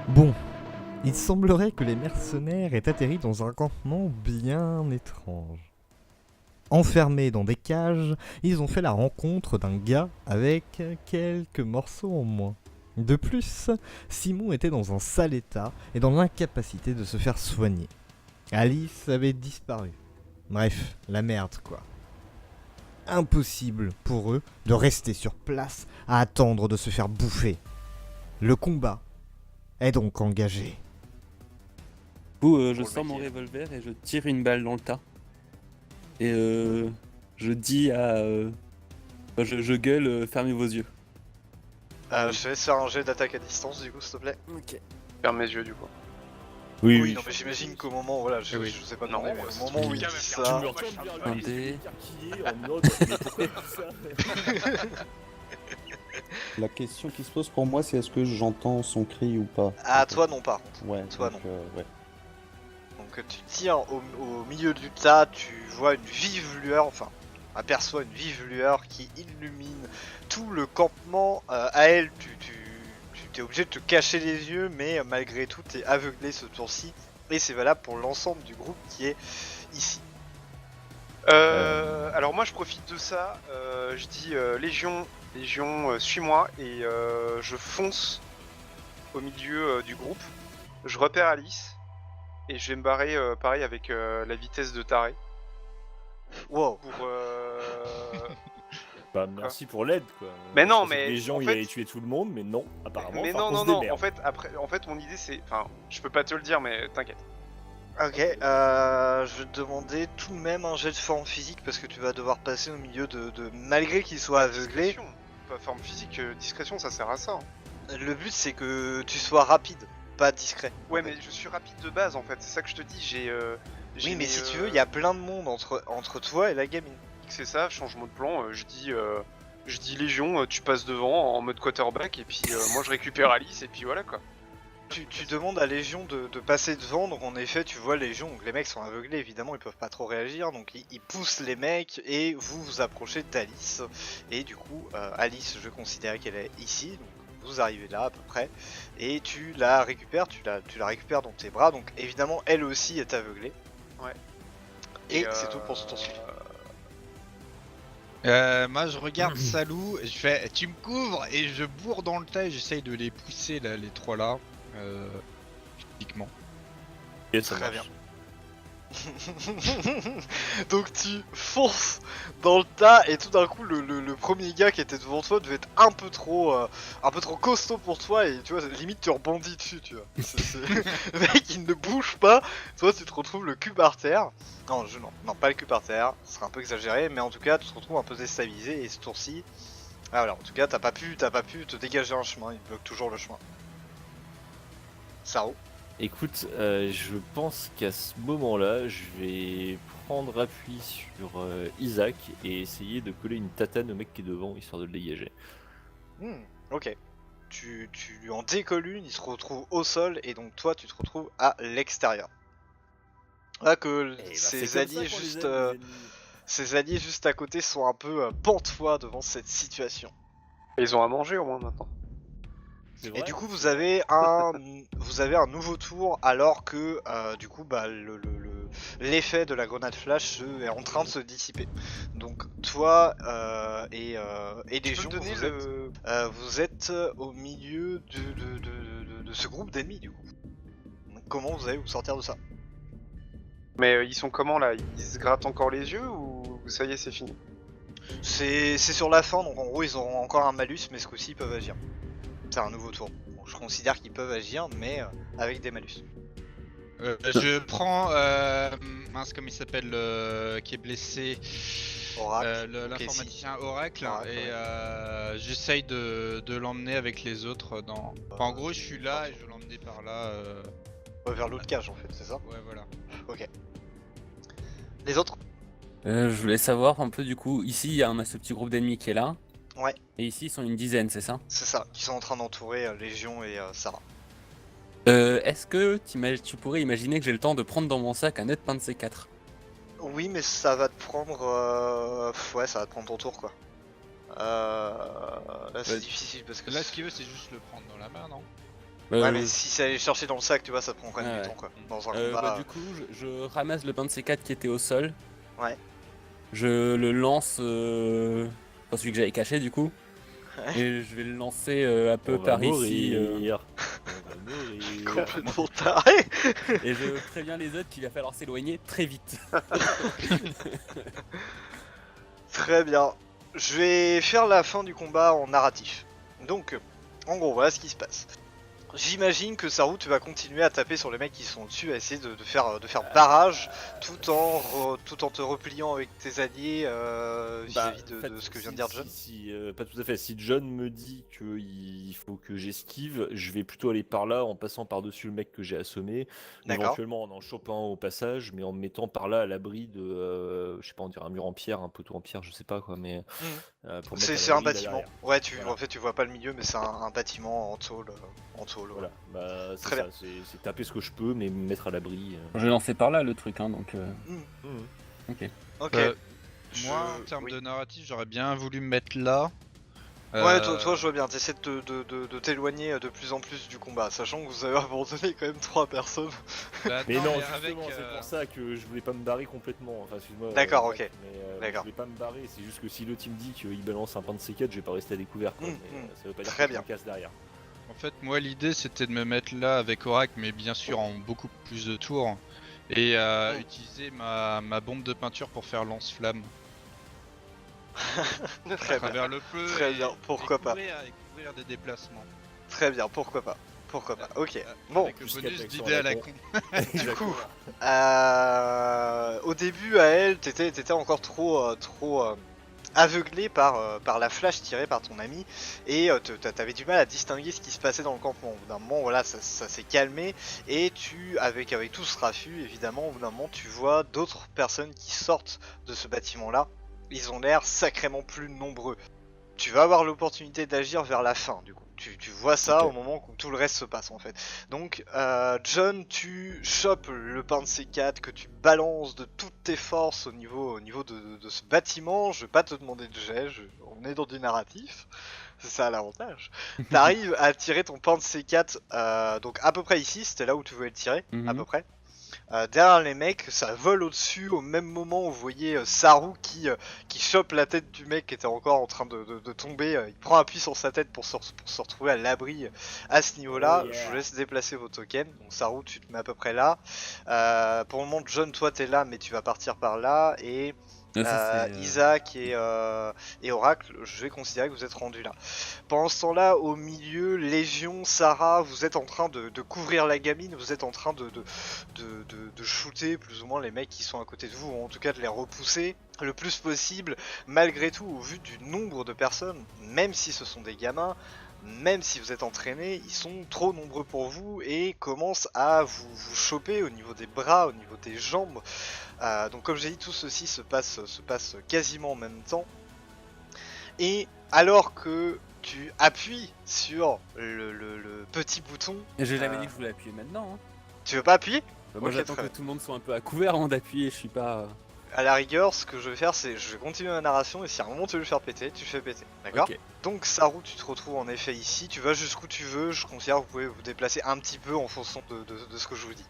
Bon, il semblerait que les mercenaires aient atterri dans un campement bien étrange. Enfermés dans des cages, ils ont fait la rencontre d'un gars avec quelques morceaux en moins. De plus, Simon était dans un sale état et dans l'incapacité de se faire soigner. Alice avait disparu. Bref, la merde quoi. Impossible pour eux de rester sur place à attendre de se faire bouffer. Le combat est donc engagé. Du coup, je Pour le sors mon maquiller. revolver et je tire une balle dans le tas. Et je dis à... enfin, je gueule, fermez vos yeux. Je vais faire un jet d'attaque à distance du coup s'il te plaît. Ok. Ferme mes yeux du coup. Oui, non mais j'imagine qu'au moment, voilà, je Oui. sais pas Non, demander, mais c'est au moment où il quelqu'un dit va faire ça, du mur. Un dé. La question qui se pose pour moi, c'est est-ce que j'entends son cri ou pas? à toi non par contre. Ouais, toi, donc, ouais. Donc tu tires au milieu du tas, tu vois une vive lueur, enfin aperçois une vive lueur qui illumine tout le campement. À elle, tu t'es obligé de te cacher les yeux, mais malgré tout t'es aveuglé ce tour-ci. Et c'est valable pour l'ensemble du groupe qui est ici. Alors moi je profite de ça, je dis Légion, suis-moi et je fonce au milieu du groupe. Je repère Alice et je vais me barrer pareil avec la vitesse de taré Wow. pour Bah merci pour l'aide quoi. Mais non, Je pensais que mais les gens en il fait- allait tuer tout le monde, mais non, apparemment. mais enfin, non on non se non, démerde. en fait mon idée c'est, enfin je peux pas te le dire mais t'inquiète. Ok, je vais te demander tout de même un jet de forme physique parce que tu vas devoir passer au milieu de malgré qu'il soit aveuglé. Discrétion, pas forme physique, discrétion ça sert à ça. Le but c'est que tu sois rapide, pas discret. Ouais en fait. mais je suis rapide de base en fait, c'est ça que je te dis, j'ai Oui, mais mes, si tu veux, il y a plein de monde entre toi et la gamine. c'est ça, changement de plan, je dis Légion, tu passes devant en mode quarterback et puis moi je récupère Alice et puis voilà quoi. Tu demandes à Légion de passer devant, donc en effet tu vois Légion, donc les mecs sont aveuglés évidemment, ils peuvent pas trop réagir, donc ils poussent les mecs et vous vous approchez d'Alice. Et du coup, Alice, je considère qu'elle est ici, donc vous arrivez là à peu près, et tu la récupères, tu la récupères dans tes bras, donc évidemment elle aussi est aveuglée. Ouais. Et c'est tout pour ce tour suivant. Moi je regarde Salou, je fais tu me couvres et je bourre dans le tas et j'essaye de les pousser là, les trois là. Physiquement. Et ça Très marche. Donc tu fonces dans le tas et tout d'un coup le premier gars qui était devant toi devait être un peu trop costaud pour toi et tu vois limite tu rebondis dessus tu vois. Le mec il ne bouge pas, toi tu te retrouves le cul par terre. Non pas le cul par terre, ce serait un peu exagéré mais en tout cas tu te retrouves un peu déstabilisé et ce tour-ci. Ah voilà, en tout cas t'as pas pu te dégager un chemin, il bloque toujours le chemin. Saro. Écoute, je pense qu'à ce moment-là, je vais prendre appui sur Isaac et essayer de coller une tatane au mec qui est devant, histoire de le dégager. Ok. Tu lui en décolles une, il se retrouve au sol et donc toi tu te retrouves à l'extérieur. Là que Et bah, ses c'est comme ça alliés qu'on les juste aime, les ennemis. ses alliés juste à côté sont un peu pantois devant cette situation. Ils ont à manger au moins maintenant. C'est Et vrai, du coup c'est vous vrai. avez un nouveau tour alors que du coup bah l'effet de la grenade flash est en train de se dissiper. Donc toi et Tu peux Légion me donner vous êtes au milieu de ce groupe d'ennemis du coup. Donc, comment vous allez vous sortir de ça? Mais ils sont comment là? Ils se grattent encore les yeux ou ça y est c'est fini? C'est sur la fin donc en gros ils auront encore un malus mais ce coup-ci ils peuvent agir. C'est un nouveau tour. Donc, je considère qu'ils peuvent agir mais avec des malus. Je prends mince comme il s'appelle qui est blessé. Oracle. L'informaticien Oracle, Oracle, et j'essaye de l'emmener avec les autres dans. Enfin, en gros, je suis là et je veux l'emmener par là. Ouais, vers l'autre cage en fait, c'est ça? Ouais, voilà. Ok. Les autres? Je voulais savoir un peu du coup, ici on a ce petit groupe d'ennemis qui est là. Ouais. Et ici ils sont une dizaine, c'est ça? C'est ça, qui sont en train d'entourer Légion et Sarah. Est-ce que tu pourrais imaginer que j'ai le temps de prendre dans mon sac un autre pain de C4? Oui, mais ça va te prendre. Ouais, ça va te prendre ton tour quoi. Là, c'est Ouais. difficile parce que. Là, ce qu'il veut, c'est juste le prendre dans la main, non? Ouais, mais si c'est aller chercher dans le sac, tu vois, ça prend quand même Ouais, du ouais. temps, quoi. Dans un combat. Du coup, je ramasse le pain de C4 qui était au sol. Ouais. Je le lance, enfin celui que j'avais caché du coup. Ouais. Et je vais le lancer un peu On va par ici. mourir. On va mourir. Complètement taré. Et je préviens les autres qu'il va falloir s'éloigner très vite. Très bien. Je vais faire la fin du combat en narratif. Donc, en gros, voilà ce qui se passe. J'imagine que Saru, tu vas continuer à taper sur les mecs qui sont au-dessus, à essayer de faire barrage, tout en te repliant avec tes alliés vis-à-vis En fait, de ce que vient de dire John. Pas tout à fait. Si John me dit qu'il faut que j'esquive, je vais plutôt aller par là en passant par-dessus le mec que j'ai assommé. D'accord. Éventuellement en en chopant au passage, mais en me mettant par là à l'abri de, je sais pas, on dirait un mur en pierre, un poteau en pierre, je sais pas quoi, mais pour mettre à C'est un l'abri, là, bâtiment. derrière. Ouais, Voilà. en fait, tu vois pas le milieu, mais c'est un bâtiment en tôle. Voilà, bah, c'est Très ça, c'est taper ce que je peux, mais me mettre à l'abri. Je vais lancer par là le truc, hein, donc. Ok. Moi, en termes de narratif, j'aurais bien voulu me mettre là. Ouais, toi, je vois bien, t'essaies de t'éloigner de plus en plus du combat, sachant que vous avez abandonné quand même 3 personnes. bah, Mais non, avec, justement, c'est pour ça que je voulais pas me barrer complètement. Enfin, excuse-moi. D'accord, Zach, ok. Mais D'accord. je voulais pas me barrer, c'est juste que si le team dit qu'il balance un pain de C4, je vais pas rester à découvert. Quoi. Mais, ça veut pas dire Très que je me bien. casse derrière. En fait, moi, l'idée c'était de me mettre là avec Oracle, mais bien sûr en beaucoup plus de tours. Et utiliser ma bombe de peinture pour faire lance-flamme à Très bien. travers le feu. Très bien, pourquoi pas. Et couvrir des déplacements. Très bien, pourquoi pas. Pourquoi pas, ok. Bon, Avec le jusqu'à bonus l'action d'idée à à la la con. con. du coup, au début, à elle, t'étais encore trop aveuglé par la flash tirée par ton ami et t'avais du mal à distinguer ce qui se passait dans le campement. Au bout d'un moment, voilà, ça s'est calmé et avec tout ce raffut, évidemment, au bout d'un moment, tu vois d'autres personnes qui sortent de ce bâtiment-là. Ils ont l'air sacrément plus nombreux. Tu vas avoir l'opportunité d'agir vers la fin, du coup. Tu vois ça Ok. au moment où tout le reste se passe, en fait. Donc, John, tu chopes le pain de C4 que tu balances de toutes tes forces au niveau de ce bâtiment. Je vais pas te demander de jet, on est dans du narratif. C'est ça l'avantage. T'arrives à tirer ton pain de C4, donc à peu près ici, c'était là où tu voulais le tirer, à peu près. Derrière les mecs, ça vole au-dessus au même moment où vous voyez Saru qui chope la tête du mec qui était encore en train de tomber. Il prend appui sur sa tête pour se retrouver à l'abri à ce niveau-là. Oh yeah. Je vous laisse déplacer vos tokens. Donc Saru, tu te mets à peu près là. Pour le moment, John, toi t'es là, mais tu vas partir par là. Et Isaac et Oracle, je vais considérer que vous êtes rendus là. Pendant ce temps-là, au milieu, Légion, Sarah, vous êtes en train de couvrir la gamine, vous êtes en train de shooter plus ou moins les mecs qui sont à côté de vous, ou en tout cas de les repousser le plus possible. Malgré tout, au vu du nombre de personnes, même si ce sont des gamins, même si vous êtes entraînés, ils sont trop nombreux pour vous et commencent à vous choper au niveau des bras, au niveau des jambes. Donc comme j'ai dit, tout ceci se passe quasiment en même temps. Et alors que tu appuies sur le petit bouton, J'ai jamais dit que je voulais appuyer maintenant. Hein. tu veux pas appuyer? Moi Ok, j'attends très que bien. tout le monde soit un peu à couvert avant d'appuyer, je suis pas. À la rigueur, ce que je vais faire, c'est je vais continuer ma narration et si à un moment tu veux le faire péter, tu le fais péter. D'accord? Ok. Donc Saru, tu te retrouves en effet ici, tu vas jusqu'où tu veux, je considère que vous pouvez vous déplacer un petit peu en fonction de ce que je vous dis.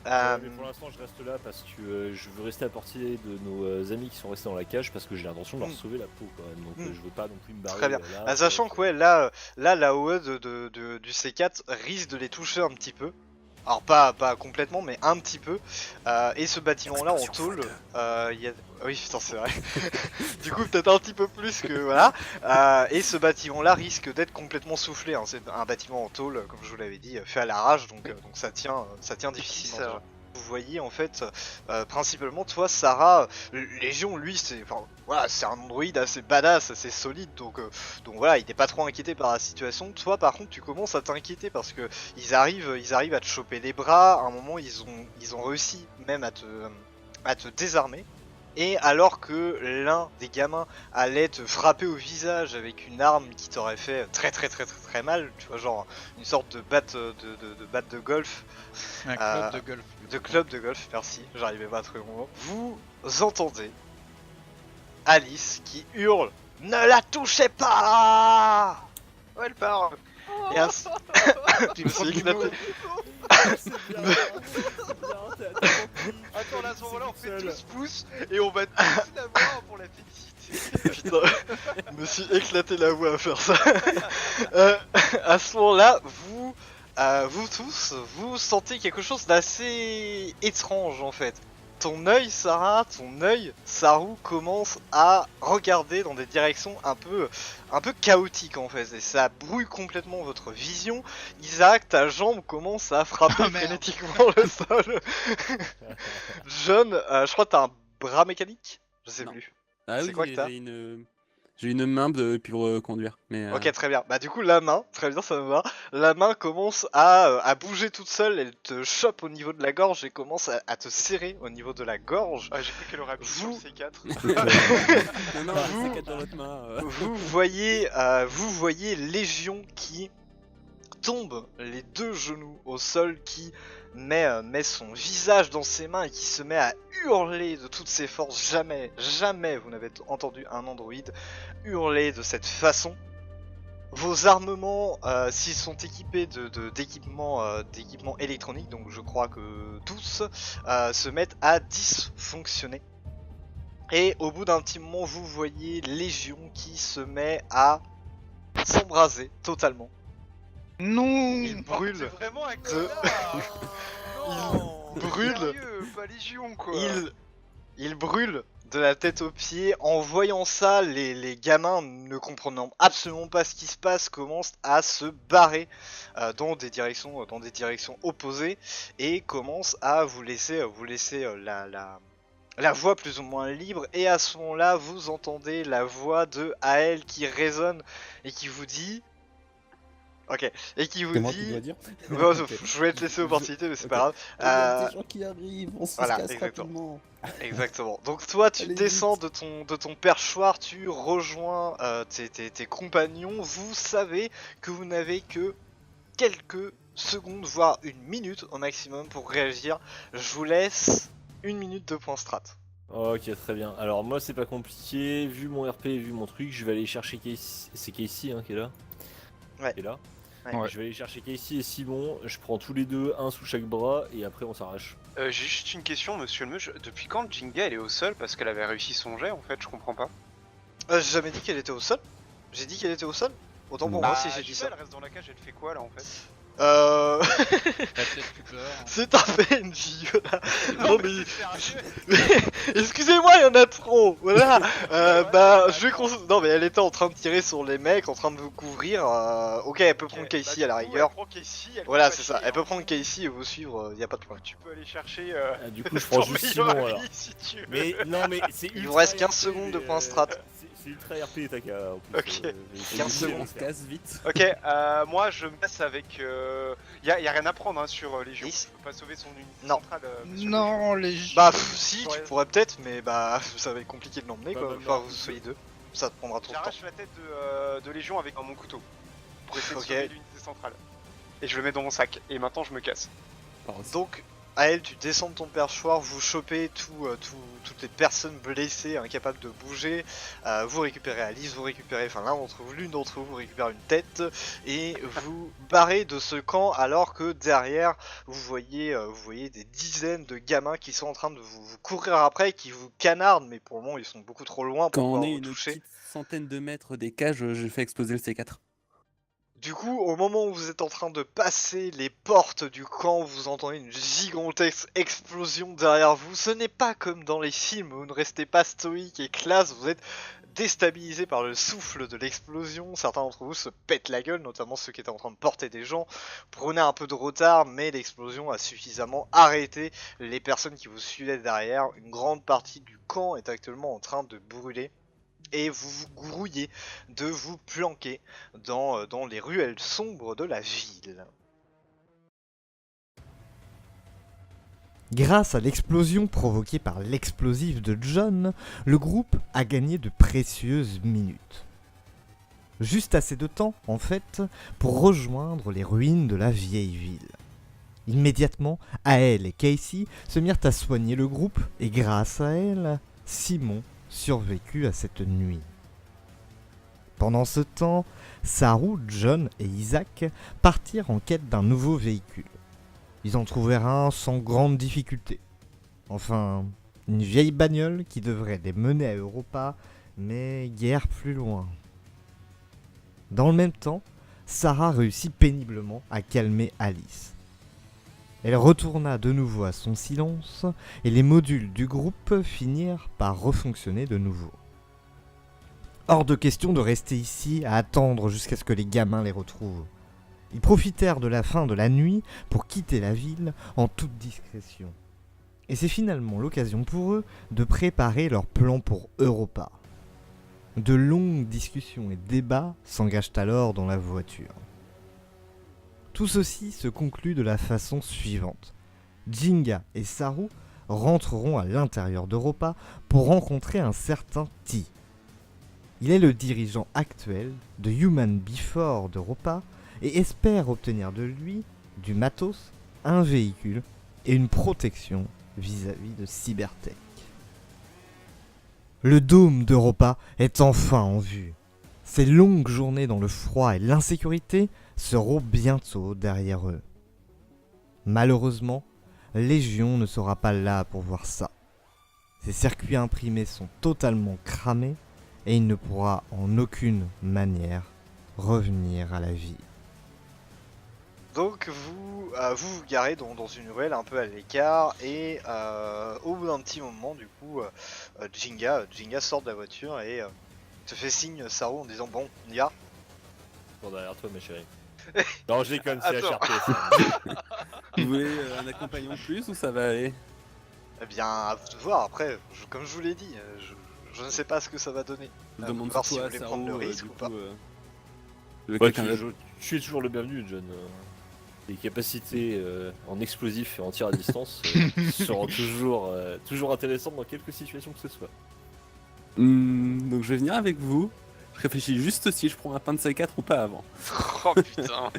Mais pour l'instant, je reste là parce que je veux rester à portée de nos amis qui sont restés dans la cage parce que j'ai l'intention de leur sauver la peau quand même. Donc je veux pas non plus me barrer. Très bien. Là, Sachant que ouais, là la AOE du C4 risque de les toucher un petit peu. Alors pas complètement, mais un petit peu. Et ce bâtiment-là en tôle, il y a... Oui, putain, c'est vrai. Du coup, peut-être un petit peu plus que voilà. Et ce bâtiment-là risque d'être complètement soufflé. Hein. C'est un bâtiment en tôle, comme je vous l'avais dit, fait à l'arrache, donc ça tient difficilement. Vous voyez en fait, principalement toi, Sarah, Légion, lui, c'est un androïde assez badass, assez solide, donc voilà, il n'est pas trop inquiété par la situation. Toi, par contre, tu commences à t'inquiéter parce que ils arrivent à te choper les bras. À un moment, ils ont réussi même à te désarmer. Et alors que l'un des gamins allait te frapper au visage avec une arme qui t'aurait fait très mal, tu vois, genre une sorte de batte de golf. Un club de golf. De club de golf, merci, j'arrivais pas à trouver mon mot. Vous entendez Alice qui hurle: ne la touchez pas! Ouais, elle part. Et je me suis éclaté. Attends, là, à ce moment-là, on fait tous pouces et on va tous la voir pour la féliciter. Putain, je me suis éclaté la voix à faire ça. À ce moment-là, vous tous, vous sentez quelque chose d'assez étrange en fait. Ton œil, Sarah, ton œil, Saru, commence à regarder dans des directions un peu chaotiques en fait. Et ça brouille complètement votre vision. Isaac, ta jambe commence à frapper Oh, merde. frénétiquement le sol. John, je crois que t'as un bras mécanique. Je sais Non. plus. Ah C'est oui, quoi que t'as j'ai une main pour conduire. Mais, Ok, très bien. Bah du coup, la main, très bien, ça me va. La main commence à bouger toute seule, elle te chope au niveau de la gorge et commence à te serrer au niveau de la gorge. Ah, j'ai cru qu'elle aurait appuyé sur le Vous- C4. non, Vous- c'est 4 dans l'autre main. Vous voyez Légion qui tombe les deux genoux au sol, qui met son visage dans ses mains et qui se met à hurler de toutes ses forces. Jamais vous n'avez entendu un androïde hurler de cette façon. Vos armements, s'ils sont équipés d'équipements électroniques, donc je crois que tous, se mettent à dysfonctionner. Et au bout d'un petit moment, vous voyez Légion qui se met à s'embraser totalement. Non. Il brûle. C'est vraiment un de- connard. Non, brûle. sérieux, pas Légion quoi. Il brûle de la tête aux pieds. En voyant ça, les gamins, ne comprenant absolument pas ce qui se passe, commencent à se barrer dans des directions opposées et commencent à vous laisser la voie plus ou moins libre. Et à ce moment-là, vous entendez la voix de Ael qui résonne et qui vous dit... Ok, et qui vous C'est moi qui dit... dois dire. Bon, Ok. je voulais te laisser l'opportunité, mais c'est Ok. pas grave. Il y a des gens qui arrivent, on se voilà, casse exactement. rapidement. Exactement. Donc toi, tu Allez, descends vite. de ton perchoir, tu rejoins tes compagnons. Vous savez que vous n'avez que quelques secondes, voire une minute au maximum pour réagir. Je vous laisse une minute de point strat. Ok, très bien. Alors moi c'est pas compliqué, vu mon RP, vu mon truc, je vais aller chercher Casey. C'est Casey hein, qui est là. Ouais. Qui est là. Ouais. Je vais aller chercher Casey et Simon, je prends tous les deux, un sous chaque bras, et après on s'arrache. J'ai juste une question, monsieur le meuge. Depuis quand Jinga elle est au sol parce qu'elle avait réussi son jet en fait, je comprends pas. J'ai jamais dit qu'elle était au sol. J'ai dit qu'elle était au sol. Autant pour moi si j'ai dit ça. Elle reste dans la cage, elle fait quoi là en fait? Euh... T'as peut-être plus peur. C'est un PNJ, voilà. Non mais... sérieux. Excusez-moi, il y en a trop. Voilà. Je vais non mais elle était en train de tirer sur les mecs, en train de vous couvrir. Ok, elle peut prendre Casey à la rigueur. Elle prend Casey, elle Voilà, peut c'est pas ça. chier, Elle peut hein. prendre Casey et vous suivre. Y a pas de problème. Tu peux aller chercher. Du coup je prends ton juste meilleur Simon ami, alors. si tu veux. Mais non mais c'est Il ultra vous reste 15 RP, secondes de mais, point strat. C'est ultra RP Taka en plus. Ok. mais c'est 15 obligé de secondes. le faire. casse vite. Ok, moi je me passe avec. Y a rien à prendre hein, sur Légion. 10. Je peux pas sauver son unité Non. centrale. monsieur Non, les Si, tu Ouais. pourrais peut-être, mais ça va être compliqué de l'emmener quoi. Bah, Enfin, non. vous soyez deux. Ça te prendra trop de temps. J'arrache la tête de Légion avec mon couteau. Pour essayer de Ok. sauver l'unité centrale. Et je le mets dans mon sac. Et maintenant je me casse. Donc, Ael, tu descends de ton perchoir, vous chopez toutes les personnes blessées, incapables de bouger. Vous récupérez Alice, vous récupérez, enfin l'une d'entre vous récupère une tête et vous barrez de ce camp alors que derrière vous voyez des dizaines de gamins qui sont en train de vous courir après, et qui vous canardent, mais pour le moment ils sont beaucoup trop loin pour Quand on pouvoir est vous une toucher. petite centaine de mètres des cages, je fais exploser le C4. Du coup, au moment où vous êtes en train de passer les portes du camp, vous entendez une gigantesque explosion derrière vous. Ce n'est pas comme dans les films où vous ne restez pas stoïque et classe, vous êtes déstabilisé par le souffle de l'explosion. Certains d'entre vous se pètent la gueule, notamment ceux qui étaient en train de porter des gens. Prenez un peu de retard, mais l'explosion a suffisamment arrêté les personnes qui vous suivaient derrière. Une grande partie du camp est actuellement en train de brûler. Et vous vous grouillez de vous planquer dans les ruelles sombres de la ville. Grâce à l'explosion provoquée par l'explosif de John, le groupe a gagné de précieuses minutes. Juste assez de temps, en fait, pour rejoindre les ruines de la vieille ville. Immédiatement, Ael et Casey se mirent à soigner le groupe, et grâce à elle, Simon survécut à cette nuit. Pendant ce temps, Saru, John et Isaac partirent en quête d'un nouveau véhicule. Ils en trouvèrent un sans grande difficulté. Enfin, une vieille bagnole qui devrait les mener à Europa, mais guère plus loin. Dans le même temps, Sarah réussit péniblement à calmer Alice. Elle retourna de nouveau à son silence et les modules du groupe finirent par refonctionner de nouveau. Hors de question de rester ici à attendre jusqu'à ce que les gamins les retrouvent. Ils profitèrent de la fin de la nuit pour quitter la ville en toute discrétion. Et c'est finalement l'occasion pour eux de préparer leur plan pour Europa. De longues discussions et débats s'engagent alors dans la voiture. Tout ceci se conclut de la façon suivante. Jinga et Saru rentreront à l'intérieur d'Europa pour rencontrer un certain T. Il est le dirigeant actuel de Human Before d'Europa et espère obtenir de lui du matos, un véhicule et une protection vis-à-vis de Cybertech. Le dôme d'Europa est enfin en vue. Ces longues journées dans le froid et l'insécurité seront bientôt derrière eux. Malheureusement, Légion ne sera pas là pour voir ça. Ses circuits imprimés sont totalement cramés et il ne pourra en aucune manière revenir à la vie. Donc vous garez dans une ruelle un peu à l'écart et au bout d'un petit moment du coup Jinga sort de la voiture et te fait signe Saru en disant bon on y va. Bon, derrière toi, ma chérie. Non, je déconne, c'est Attends. HRP. Vous voulez un accompagnant de plus ou ça va aller? Eh bien à vous de voir après, comme je vous l'ai dit, je ne sais pas ce que ça va donner. Je demande voir surtout si vous à voulez Saru, prendre le risque du ou pas. coup, je veux Ouais, quelqu'un d'autre. tu es toujours le bienvenu, John. Les capacités en explosif et en tir à distance seront toujours intéressantes dans quelques situations que ce soit. Donc je vais venir avec vous. Je réfléchis juste si je prends un pain de C4 ou pas avant. Oh putain.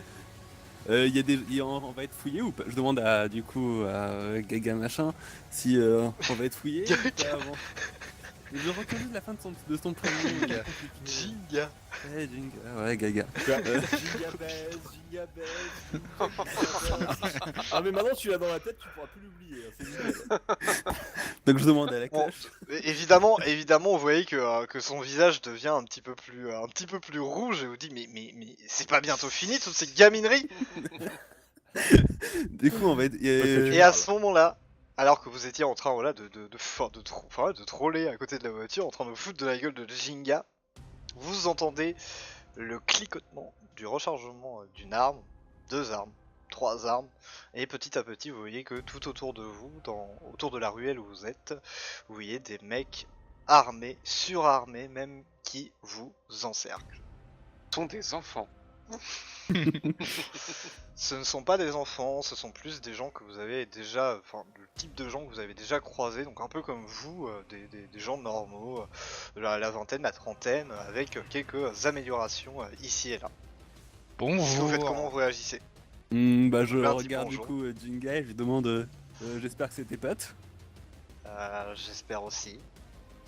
On va être fouillé ou pas? Je demande à Gaga machin si on va être fouillé ou pas avant. Je reconnais la fin de son prénom. Gars. Jinga. Ouais, Jinga. Ouais, Gaga. Giga baise. Ah, mais maintenant tu l'as dans la tête, tu pourras plus l'oublier. Hein, c'est génial. Donc je demande à la Bon. cloche. Évidemment, vous voyez que son visage devient un petit peu plus rouge et vous dit mais c'est pas bientôt fini toutes ces gamineries. Du coup, on va être. Et à ce moment-là, alors que vous étiez en train voilà, de troller à côté de la voiture, en train de vous foutre de la gueule de Jinga, vous entendez le cliquetement du rechargement d'une arme, 2 armes, 3 armes, et petit à petit vous voyez que tout autour de vous, autour de la ruelle où vous êtes, vous voyez des mecs armés, surarmés même, qui vous encerclent. Ce sont des enfants. Ce ne sont pas des enfants, ce sont plus des gens que vous avez déjà, enfin le type de gens que vous avez déjà croisés, donc un peu comme vous, des gens normaux, la vingtaine, la trentaine, avec quelques améliorations ici et là. Vous faites comment, vous réagissez? Je Lundi, regarde du bonjour. coup Jinga et je lui demande j'espère que c'est tes potes. J'espère aussi.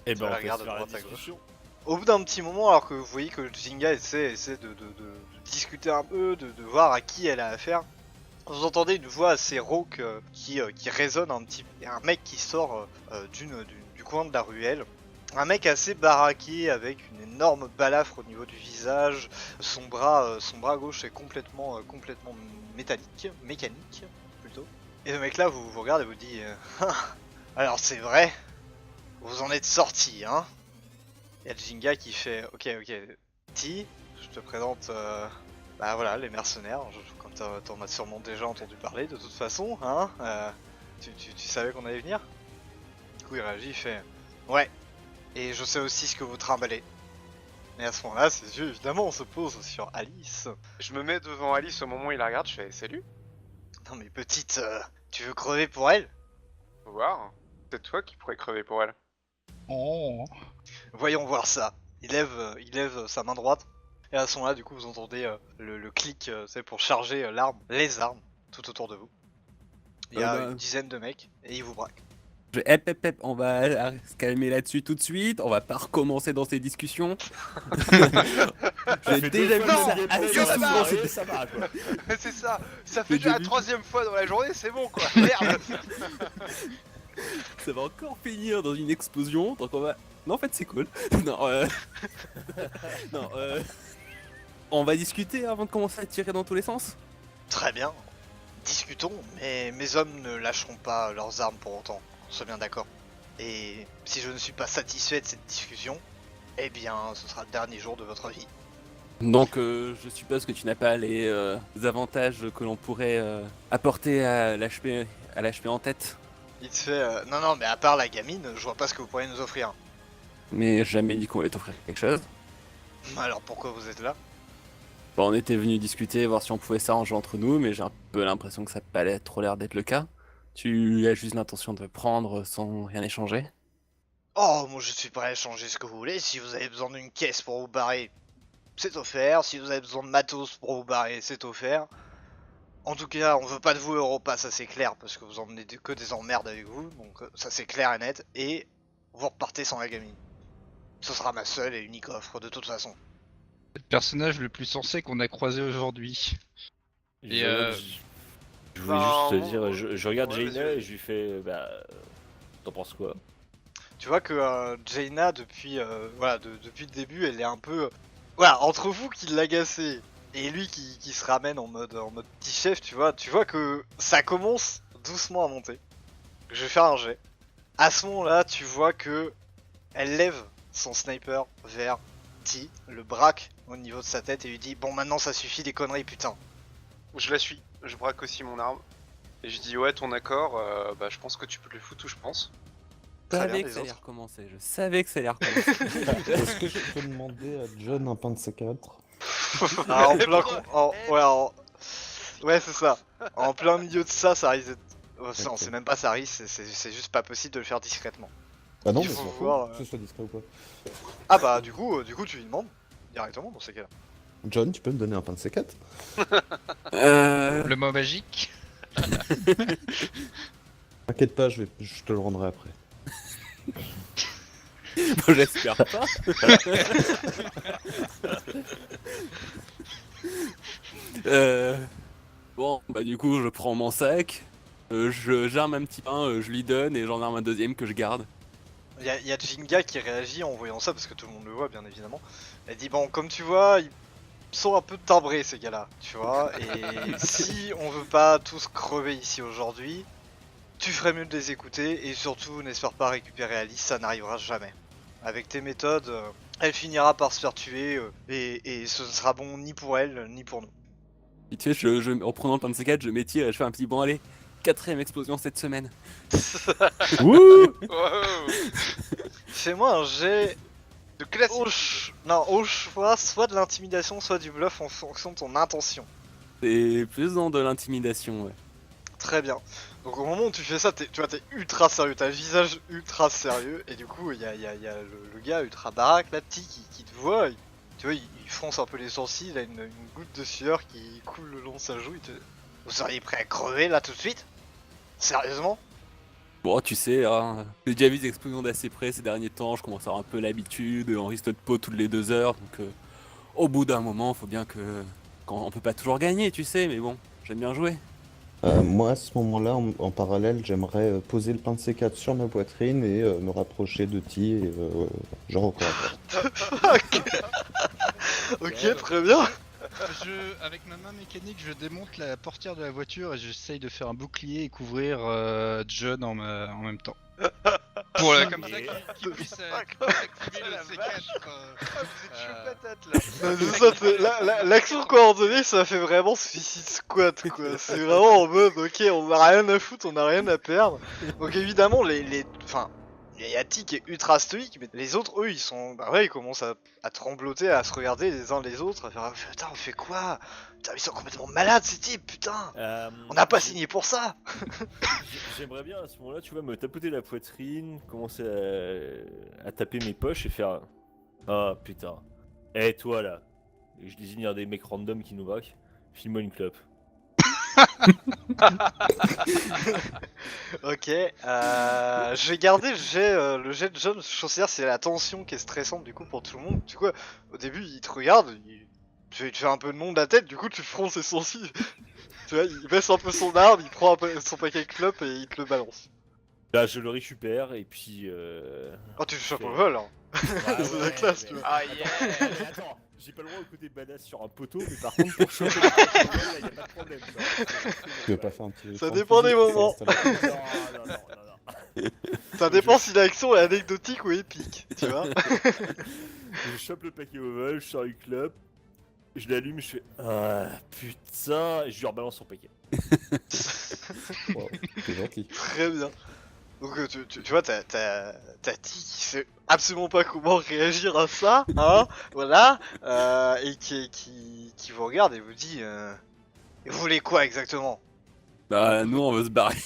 Et Ça ben, on regarde peut de se faire la droite à gauche. discussion. Au bout d'un petit moment, alors que vous voyez que Jinga essaie de discuter un peu, de voir à qui elle a affaire, vous entendez une voix assez rauque qui résonne un petit peu. Un mec qui sort du coin de la ruelle. Un mec assez baraqué avec une énorme balafre au niveau du visage. Son bras gauche est complètement mécanique plutôt. Et le mec là vous regarde et vous dit alors c'est vrai, vous en êtes sorti hein. Il y a Jinga qui fait ok Ti, je te présente bah voilà les mercenaires, comme t'en as sûrement déjà entendu parler de toute façon hein, tu savais qu'on allait venir. Du coup il réagit, il fait ouais, et je sais aussi ce que vous trimballez. Et à ce moment là ses yeux évidemment se posent sur Alice. Je me mets devant Alice au moment où il la regarde, je fais salut. Non mais petite, tu veux crever pour elle? Faut voir. C'est toi qui pourrais crever pour elle. Oh. Voyons voir ça. Il lève sa main droite. Et à ce moment-là, du coup, vous entendez le clic, c'est pour charger les armes, tout autour de vous. Il y a une dizaine de mecs et ils vous braquent. On va se calmer là-dessus tout de suite. On va pas recommencer dans ces discussions. J'ai déjà vu ça assez souvent. Ça va quoi. C'est ça, ça fait Le déjà la début. 3ème fois dans la journée, c'est bon quoi. Merde. Ça va encore finir dans une explosion. Donc on va. Non, en fait, c'est cool. Non, non, on va discuter avant de commencer à tirer dans tous les sens. Très bien. Discutons, mais mes hommes ne lâcheront pas leurs armes pour autant. On soit bien d'accord. Et si je ne suis pas satisfait de cette discussion, eh bien, ce sera le dernier jour de votre vie. Donc, je suppose que tu n'as pas les avantages que l'on pourrait apporter à l'HP en tête. Il te fait non, non, mais à part la gamine, je vois pas ce que vous pourriez nous offrir. Mais jamais dit qu'on allait t'offrir quelque chose. Alors pourquoi vous êtes là? Bon, on était venu discuter, voir si on pouvait s'arranger entre nous, mais j'ai un peu l'impression que ça n'a pas trop l'air d'être le cas. Tu as juste l'intention de prendre sans rien échanger? Oh, moi je suis prêt à échanger ce que vous voulez. Si vous avez besoin d'une caisse pour vous barrer, c'est offert. Si vous avez besoin de matos pour vous barrer, c'est offert. En tout cas, on veut pas de vous Europa, ça c'est clair, parce que vous emmenez que des emmerdes avec vous, donc ça c'est clair et net. Et vous repartez sans la gamine. Ce sera ma seule et unique offre de toute façon. C'est le personnage le plus sensé qu'on a croisé aujourd'hui. Et Je voulais Ben, juste te dire, je regarde ouais, Jaina vas-y. et je lui fais, t'en penses quoi? Tu vois que Jaina, depuis, voilà, depuis le début, elle est un peu... voilà, entre vous qui l'agacez et lui qui se ramène en mode petit chef, tu vois que ça commence doucement à monter. Je vais faire un jet. À ce moment-là, tu vois que elle lève son sniper vers T, le braque au niveau de sa tête et lui dit « Bon, maintenant ça suffit des conneries, putain !» Je la suis, je braque aussi mon arme. Et je dis ouais, ton accord, bah je pense que tu peux le foutre où je pense. Je Très bien, savais que les ça allait autres. recommencer, je savais que ça allait recommencer. Est-ce que je peux demander à John un pain de C4? Ah, en plein ouais, c'est ça. En plein milieu de ça, ça risque d'être... non, Ok. c'est même pas ça risque, c'est juste pas possible de le faire discrètement. Bah non, Il mais faut c'est voir, que ce soit discret ou pas. Ah bah du coup tu lui demandes directement dans ces cas-là. John, tu peux me donner un pain de C4? le mot magique. T'inquiète pas, je te le rendrai après. Bon, j'espère pas. Bon, bah du coup, je prends mon sac, j'arme un petit pain, je lui donne et j'en arme un deuxième que je garde. Y a Jinga qui réagit en voyant ça parce que tout le monde le voit bien évidemment. Elle dit bon comme tu vois ils sont un peu timbrés ces gars-là, tu vois, et si on veut pas tous crever ici aujourd'hui, tu ferais mieux de les écouter et surtout n'espère pas récupérer Alice, ça n'arrivera jamais. Avec tes méthodes, elle finira par se faire tuer et ce ne sera bon ni pour elle ni pour nous. Et tu sais, en prenant le pain de C4, je m'étire et je fais un petit bon allez, 4ème explosion cette semaine. Wouh! Wow. Fais-moi un jet De classique. au choix, soit de l'intimidation, soit du bluff en fonction de ton intention. C'est plus dans de l'intimidation, ouais. Très bien. Donc au moment où tu fais ça, tu vois, t'es ultra sérieux, t'as le visage ultra sérieux, et du coup, il y a le gars ultra baraque, là, petit, qui te voit, tu vois, il fronce un peu les sourcils, il a une goutte de sueur qui coule le long de sa joue, Vous seriez prêt à crever, là, tout de suite? Sérieusement? Bon, tu sais, hein, j'ai déjà vu des explosions d'assez près ces derniers temps, je commence à avoir un peu l'habitude, on risque de peau toutes les 2 heures, donc au bout d'un moment, faut bien que... on peut pas toujours gagner, tu sais, mais bon, j'aime bien jouer. Moi, à ce moment-là, en parallèle, j'aimerais poser le pain de C4 sur ma poitrine et me rapprocher de Ti et genre au corps à corps. Ok, très bien. Avec ma main mécanique, je démonte la portière de la voiture et j'essaye de faire un bouclier et couvrir John en même temps. Pour comme ça qu'il puisse activer le C4. Vous êtes chaud patate là. C'est ça, l'action coordonnée, ça fait vraiment Suicide Squad, quoi. C'est vraiment en mode, ok, on a rien à foutre, on a rien à perdre. Donc évidemment, enfin, il y a Ti qui est ultra stoïque, mais les autres, eux, ils sont, bah ouais, ils commencent à trembloter, à se regarder les uns les autres, à faire, putain, on fait quoi? Putain, ils sont complètement malades, ces types, putain. On n'a pas signé pour ça. J'aimerais bien à ce moment-là, tu vois, me tapoter la poitrine, commencer à taper mes poches et faire. Ah putain. Eh toi là. Et je désigne un des mecs random qui nous braquent. File-moi une clope. Ok, je vais garder le jet de John, je considère que c'est la tension qui est stressante du coup pour tout le monde. Du coup, au début, il te regarde, tu fais un peu le nom de la tête, du coup tu fronces ses sourcils. Tu vois, il baisse un peu son arme, il prend un peu son paquet de clopes et il te le balance. Là, je le récupère et puis. Oh, tu le chopes au vol, hein. C'est la classe, tu vois. Ah yeah. Mais attends, j'ai pas le droit au côté badass sur un poteau, mais par contre, pour choper le poteau, là, y a pas de problème. Tu veux pas faire un petit. Ça dépend des moments. Non. Ça dépend si l'action est anecdotique ou épique, tu vois. Je chope le paquet au vol, je sors une clope, je l'allume, je fais ah putain, et je lui rebalance son paquet. Wow, c'est gentil. Très bien. Donc tu vois, t'as dit qui sait absolument pas comment réagir à ça, hein, voilà, et qui vous regarde et vous dit, et vous voulez quoi exactement? Bah, nous, on veut se barrer.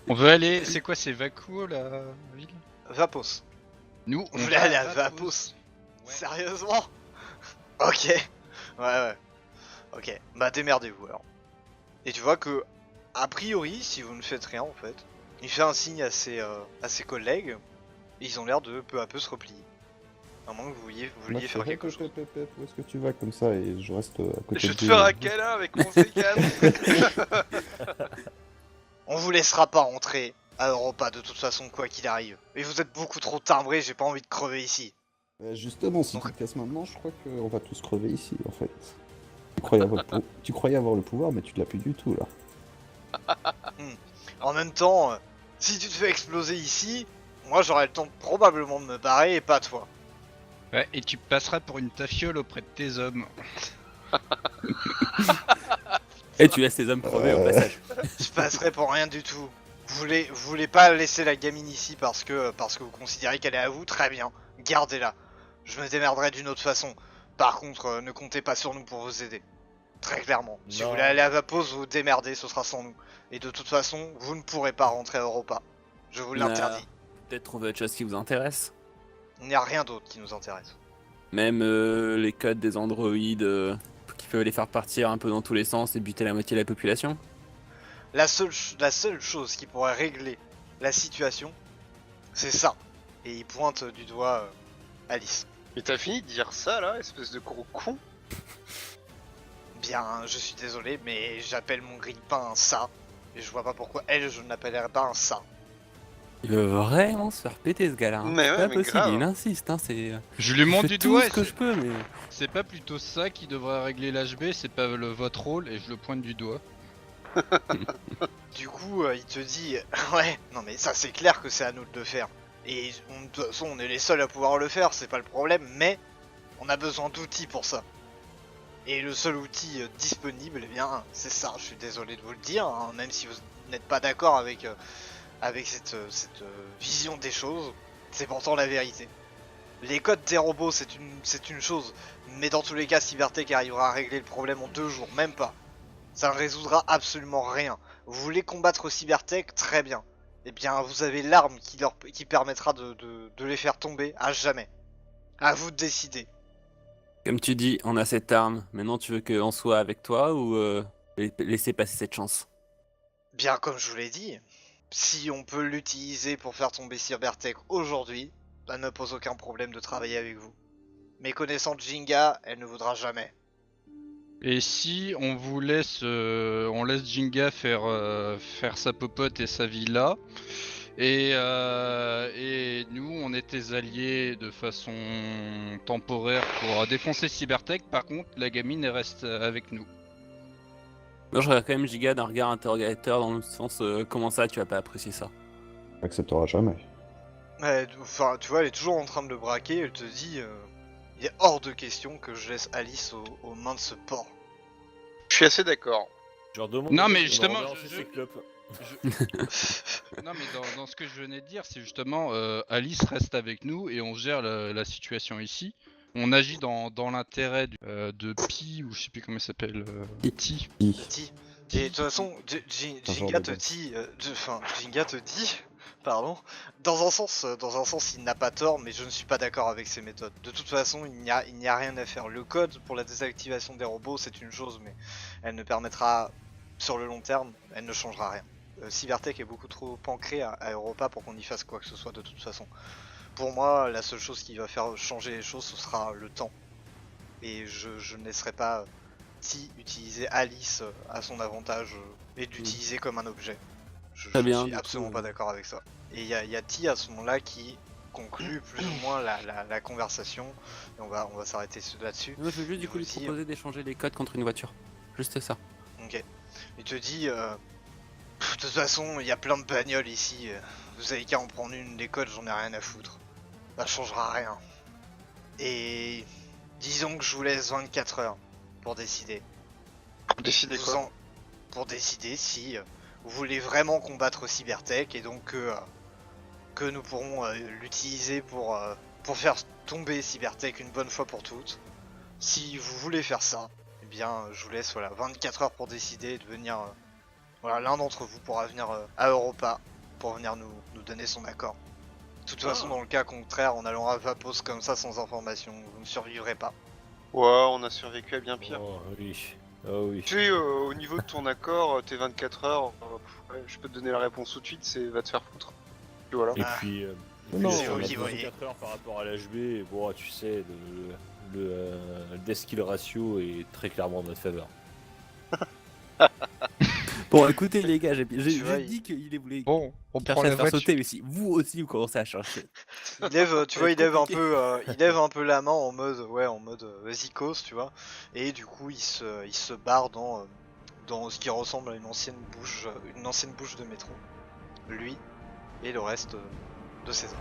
On veut aller. C'est quoi, c'est Vakuo la ville? Vapos. Nous, Vous voulez aller à Vapos? Sérieusement? Ok. Ouais. Ok. Bah démerdez-vous alors. Et tu vois que, a priori, si vous ne faites rien en fait, il fait un signe à ses collègues, et ils ont l'air de peu à peu se replier. À moins que vous vouliez faire quelque chose. Où est-ce que tu vas comme ça et je reste à côté Je de vais te toi. faire un câlin avec mon C4. On vous laissera pas rentrer à Europa de toute façon, quoi qu'il arrive. Et vous êtes beaucoup trop timbrés, j'ai pas envie de crever ici. Justement, si Donc- tu te casses maintenant, je crois qu'on va tous crever ici en fait. Tu croyais avoir le pouvoir, mais tu l'as plus du tout là. En même temps, si tu te fais exploser ici, moi j'aurai le temps probablement de me barrer et pas toi. ouais, et tu passeras pour une tafiole auprès de tes hommes. Et tu laisses tes hommes crever au passage. Je passerai pour rien du tout. Vous voulez pas laisser la gamine ici parce que vous considérez qu'elle est à vous, très bien. Gardez-la. Je me démerderai d'une autre façon. Par contre, ne comptez pas sur nous pour vous aider. Très clairement. Si Non. vous voulez aller à Vapos, vous vous démerdez, ce sera sans nous. Et de toute façon, vous ne pourrez pas rentrer à Europa. Je vous l'interdis. Peut-être trouver autre chose qui vous intéresse. Il n'y a rien d'autre qui nous intéresse. Même les codes des androïdes qui peuvent les faire partir un peu dans tous les sens et buter la moitié de la population. La seule chose qui pourrait régler la situation, c'est ça. Et il pointe du doigt Alice. Mais t'as fini de dire ça là, espèce de gros con? Bien, je suis désolé, mais j'appelle mon grille-pain un ça. Et je vois pas pourquoi elle, je ne l'appellerais pas un ça. Il veut vraiment se faire péter ce gars-là. Hein. Mais C'est ouais, pas mais possible, grave. il insiste. Hein, c'est... Je lui montre fais du tout doigt. ce et que je peux, mais... C'est pas plutôt ça qui devrait régler l'HB, c'est pas votre rôle, et je le pointe du doigt. Du coup, il te dit, ouais, non mais ça c'est clair que c'est à nous de le faire. Et de toute façon, on est les seuls à pouvoir le faire, c'est pas le problème, mais on a besoin d'outils pour ça. Et le seul outil disponible, eh bien, c'est ça. Je suis désolé de vous le dire, hein, même si vous n'êtes pas d'accord avec cette vision des choses, c'est pourtant la vérité. Les codes des robots, c'est une chose, mais dans tous les cas, Cybertech arrivera à régler le problème en 2 jours, même pas. Ça ne résoudra absolument rien. Vous voulez combattre Cybertech, très bien. Eh bien, vous avez l'arme qui permettra de les faire tomber à jamais. À vous de décider. Comme tu dis, on a cette arme. Maintenant, tu veux qu'on soit avec toi ou laisser passer cette chance? Bien, comme je vous l'ai dit, si on peut l'utiliser pour faire tomber Cybertech aujourd'hui, ça ne pose aucun problème de travailler avec vous. Mais connaissant Jinga, elle ne voudra jamais. Et si on vous laisse, on laisse Jinga faire sa popote et sa villa, et nous on est tes alliés de façon temporaire pour défoncer Cybertech. Par contre, la gamine elle reste avec nous. Moi, je regarde quand même Giga d'un regard interrogateur dans le sens comment ça, tu vas pas apprécier ça? Acceptera jamais. Enfin, tu vois, elle est toujours en train de le braquer, elle te dit... il est hors de question que je laisse Alice aux mains de ce porc. Je suis assez d'accord. Je leur demande Non, de mais me justement, relancer ses clopes. Non mais dans ce que je venais de dire, c'est justement Alice reste avec nous et on gère la situation ici. On agit dans l'intérêt de Pi, ou je sais plus comment il s'appelle, Ti. Dit. Et de toute façon, Jinga te dit, Jinga te dit, pardon, dans un sens, il n'a pas tort, mais je ne suis pas d'accord avec ses méthodes. De toute façon, il n'y a rien à faire. Le code pour la désactivation des robots, c'est une chose, mais elle ne permettra sur le long terme, elle ne changera rien. Cybertech est beaucoup trop ancré à Europa pour qu'on y fasse quoi que ce soit de toute façon. Pour moi, la seule chose qui va faire changer les choses, ce sera le temps. Et je ne laisserai pas Ti utiliser Alice à son avantage et l'utiliser comme un objet. Je bien, suis du absolument coup, pas d'accord avec ça. Et il y a Ti à ce moment-là qui conclut plus ou moins la conversation. Et on va s'arrêter là-dessus. Moi, je veux juste du Il coup lui vous dit, proposer d'échanger les codes contre une voiture. Juste ça. Ok. Il te dit, de toute façon, il y a plein de bagnoles ici. Vous avez qu'à en prendre une, les codes, j'en ai rien à foutre. Ça changera rien. Et disons que je vous laisse 24 heures pour décider. Décidez Vous quoi en- Pour décider si vous voulez vraiment combattre Cybertech et donc que nous pourrons l'utiliser pour faire tomber Cybertech une bonne fois pour toutes. Si vous voulez faire ça, eh bien je vous laisse 24 heures pour décider de venir. L'un d'entre vous pourra venir à Europa pour venir nous donner son accord. De toute façon, dans le cas contraire, en allant à Vapos comme ça sans information, vous ne survivrez pas. Ouais, on a survécu à bien pire. Oh oui. Oh oui. Tu sais, au niveau de ton accord, tes 24 heures, ouais, je peux te donner la réponse tout de suite, c'est va te faire foutre. Et voilà. Et Ah. puis, Non, sur c'est vous la qui voyez. 24 heures par rapport à l'HB, bon, tu sais, le death skill ratio est très clairement en notre faveur. Bon, écoutez les gars, j'ai vois, dit qu'il voulait Bon, on prend chercher à la se faire voiture. sauter, mais si vous aussi vous commencez à chercher. Il lève, tu vois, il lève un compliqué. peu, il lève un peu la main en mode Zikos, tu vois, et du coup il se barre dans ce qui ressemble à une ancienne bouche de métro. Lui et le reste de ses hommes.